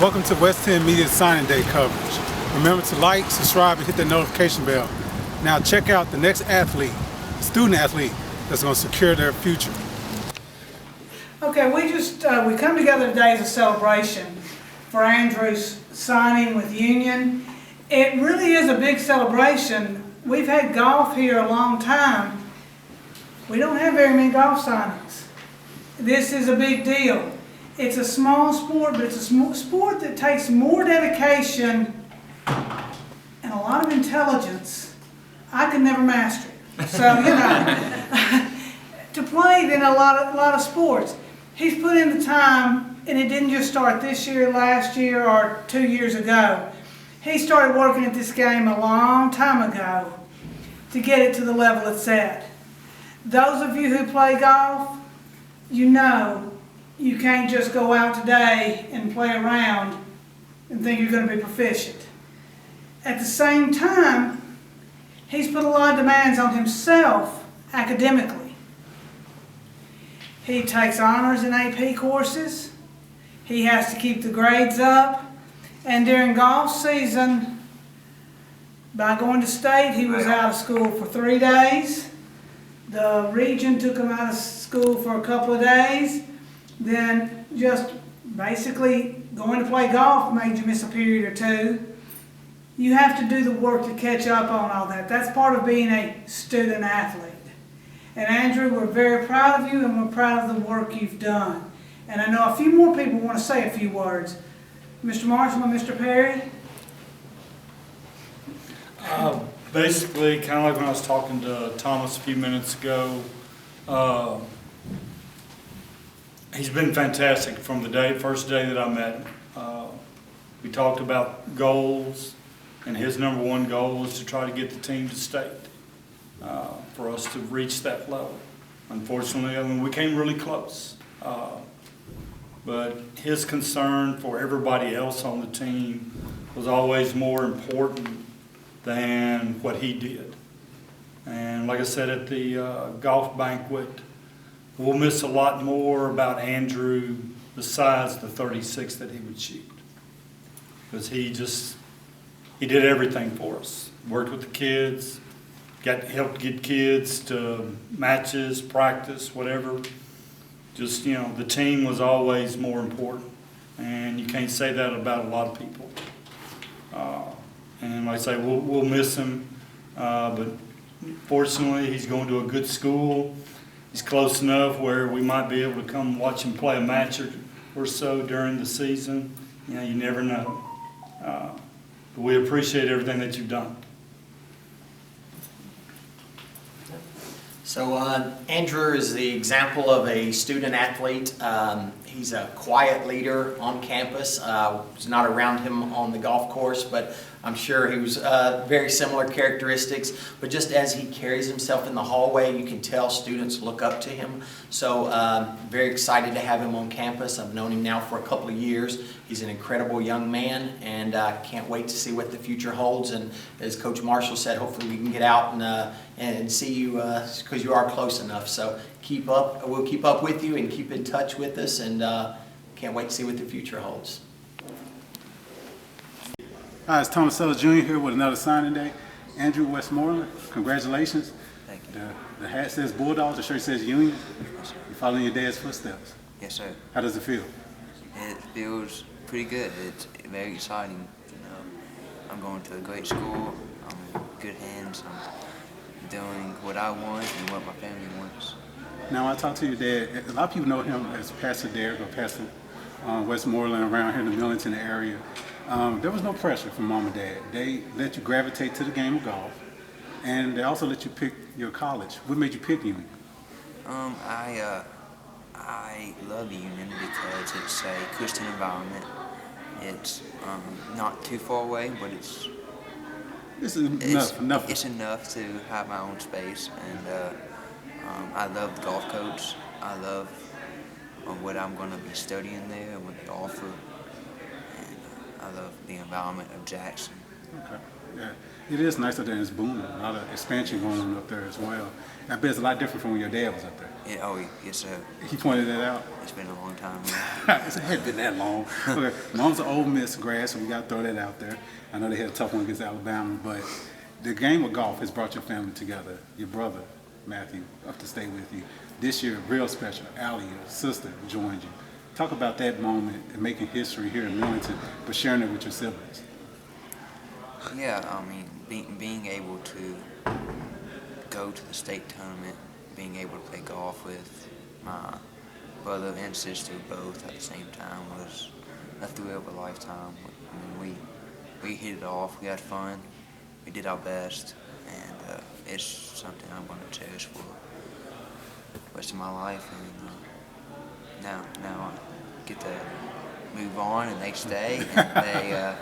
Welcome to West 10 Media Signing Day coverage. Remember to like, subscribe, and hit the notification bell. Now check out the next student athlete that's going to secure their future. Okay, we come together today as a celebration for Andrew's signing with Union. It really is a big celebration. We've had golf here a long time. We don't have very many golf signings. This is a big deal. It's a small sport, but it's a sport that takes more dedication and a lot of intelligence. I could never master it. So, to play in a lot of sports. He's put in the time, and it didn't just start this year, last year, or 2 years ago. He started working at this game a long time ago to get it to the level it's at. Those of you who play golf, you know you can't just go out today and play around and think you're going to be proficient. At the same time, he's put a lot of demands on himself academically. He takes honors and AP courses. He has to keep the grades up. And during golf season, by going to state, he was out of school for 3 days. The region took him out of school for a couple of days. Then just basically going to play golf made you miss a period or two. You have to do the work to catch up on all that. That's part of being a student athlete. And Andrew, we're very proud of you, and we're proud of the work you've done. And I know a few more people want to say a few words. Mr. Marshall and Mr. Perry? Basically, kind of like when I was talking to Thomas a few minutes ago, he's been fantastic from the first day that I met him. We talked about goals, and his number one goal was to try to get the team to state for us to reach that level. Unfortunately, we came really close. But his concern for everybody else on the team was always more important than what he did. And like I said at the golf banquet, we'll miss a lot more about Andrew besides the 36 that he would shoot. Because he did everything for us. Worked with the kids, helped get kids to matches, practice, whatever. Just, the team was always more important. And you can't say that about a lot of people. And like I say, we'll miss him. But fortunately, he's going to a good school. He's close enough where we might be able to come watch him play a match or so during the season. You never know. But we appreciate everything that you've done. So Andrew is the example of a student athlete. He's a quiet leader on campus. Was not around him on the golf course, but I'm sure he was very similar characteristics. But just as he carries himself in the hallway, you can tell students look up to him. So very excited to have him on campus. I've known him now for a couple of years. He's an incredible young man, and can't wait to see what the future holds. And as Coach Marshall said, hopefully we can get out and see you because you are close enough. So keep up. We'll keep up with you and keep in touch with us, and can't wait to see what the future holds. Hi, it's Thomas Sellers Jr. here with another signing day. Andrew Westmoreland, congratulations. Thank you. The hat says Bulldog, the shirt says Union. You're following your dad's footsteps. Yes, sir. How does it feel? It feels pretty good. It's very exciting. I'm going to a great school. I'm in good hands. I'm doing what I want and what my family wants. Now, I talked to your dad. A lot of people know him as Pastor Derek or Pastor Westmoreland around here in the Millington area. There was no pressure from Mom and Dad. They let you gravitate to the game of golf, and they also let you pick your college. What made you pick Union? I love Union because it's a Christian environment. It's not too far away, but it's enough. It's enough to have my own space, and I love the golf coach. I love what I'm going to be studying there and what they offer. I love the environment of Jackson. Okay. Yeah, it is nice up there, and it's booming. A lot of expansion going on up there as well. I bet it's a lot different from when your dad was up there. Yeah, oh, yes, sir. He pointed that out. It's been a long time. Yeah. It hadn't been that long. Okay, Mom's an Ole Miss grad, so we got to throw that out there. I know they had a tough one against Alabama, but the game of golf has brought your family together. Your brother, Matthew, up to stay with you. This year, real special. Allie, your sister, joined you. Talk about that moment and making history here in Millington, but sharing it with your siblings. Yeah, I mean, being able to go to the state tournament, being able to play golf with my brother and sister both at the same time was a thrill of a lifetime. I mean, we hit it off, we had fun, we did our best, and it's something I'm going to cherish for the rest of my life. And now I get to move on, and they stay, and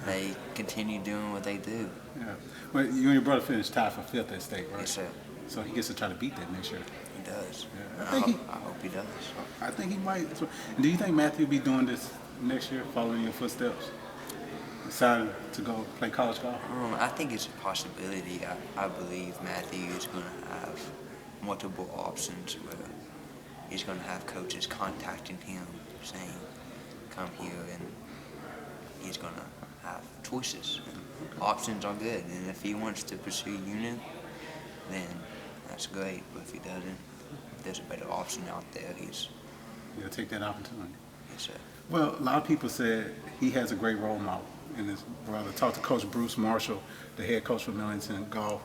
they continue doing what they do. Yeah. Well, you and your brother finished tied for 5th at state, right? Yes, sir. So he gets to try to beat that next year. He does. Yeah. I hope he does. I think he might. And do you think Matthew will be doing this next year, following your footsteps? Decided to go play college golf? I think it's a possibility. I believe Matthew is going to have multiple options where he's going to have coaches contacting him saying, come here, and he's going to have choices. And options are good, and if he wants to pursue union, then that's great. But if he doesn't, if there's a better option out there, He'll take that opportunity. yes, sir. Well, a lot of people said he has a great role model in his brother. Talked to Coach Bruce Marshall, the head coach for Millington Golf.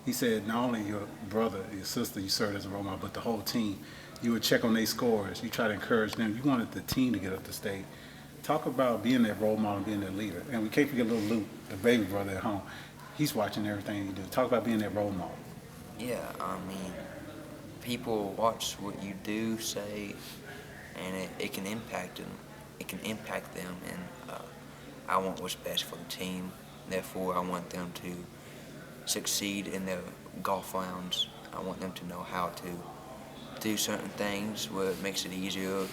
He said not only your brother, your sister, you served as a role model, but the whole team. You would check on their scores. You try to encourage them. You wanted the team to get up to state. Talk about being that role model, being that leader. And we can't forget little Luke, the baby brother at home. He's watching everything you do. Talk about being that role model. Yeah, I mean, people watch what you do, say, and it can impact them. It can impact them, and I want what's best for the team. Therefore, I want them to succeed in their golf rounds. I want them to know how to do certain things where it makes it easier.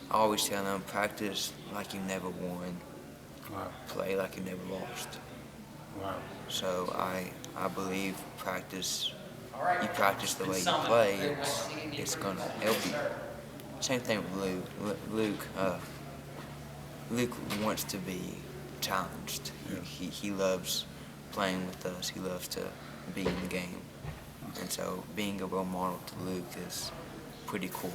I always tell them, practice like you never won. Wow. Play like you never lost. Wow. So I believe practice, you practice the way you play, it's going to help you. Same thing with Luke. Luke wants to be challenged. He loves playing with us. He loves to be in the game. And so being a role model to Luke is pretty cool.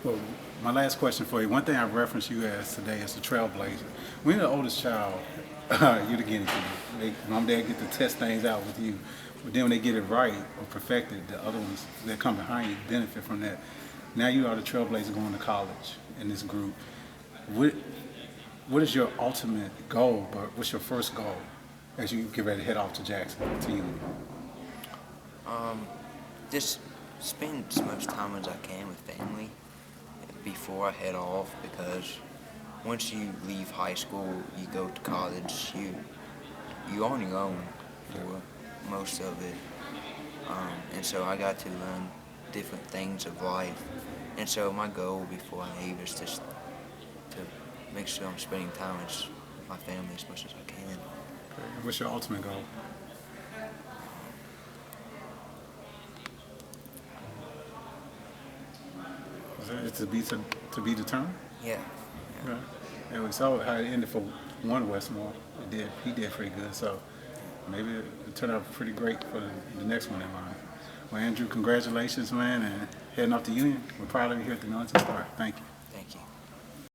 Well, my last question for you. One thing I referenced you as today is the trailblazer. When you're the oldest child, you're the guinea pig. Mom and dad get to test things out with you. But then when they get it right or perfected, the other ones that come behind you benefit from that. Now you are the trailblazer going to college in this group. What is your ultimate goal, but what's your first goal as you get ready to head off to Jackson, to you? Just spend as much time as I can with family before I head off, because once you leave high school, you go to college, you're on your own for most of it. And so I got to learn different things of life. And so my goal before I leave is just to make sure I'm spending time with my family as much as I can. Okay. What's your ultimate goal? Is it to be determined? Yeah. Right. And we saw how it ended for one Westmore. He did pretty good. So maybe it turned out pretty great for the next one in line. Well, Andrew, congratulations, man, and heading off to Union. We're proud of you here at the Millington Star. Thank you.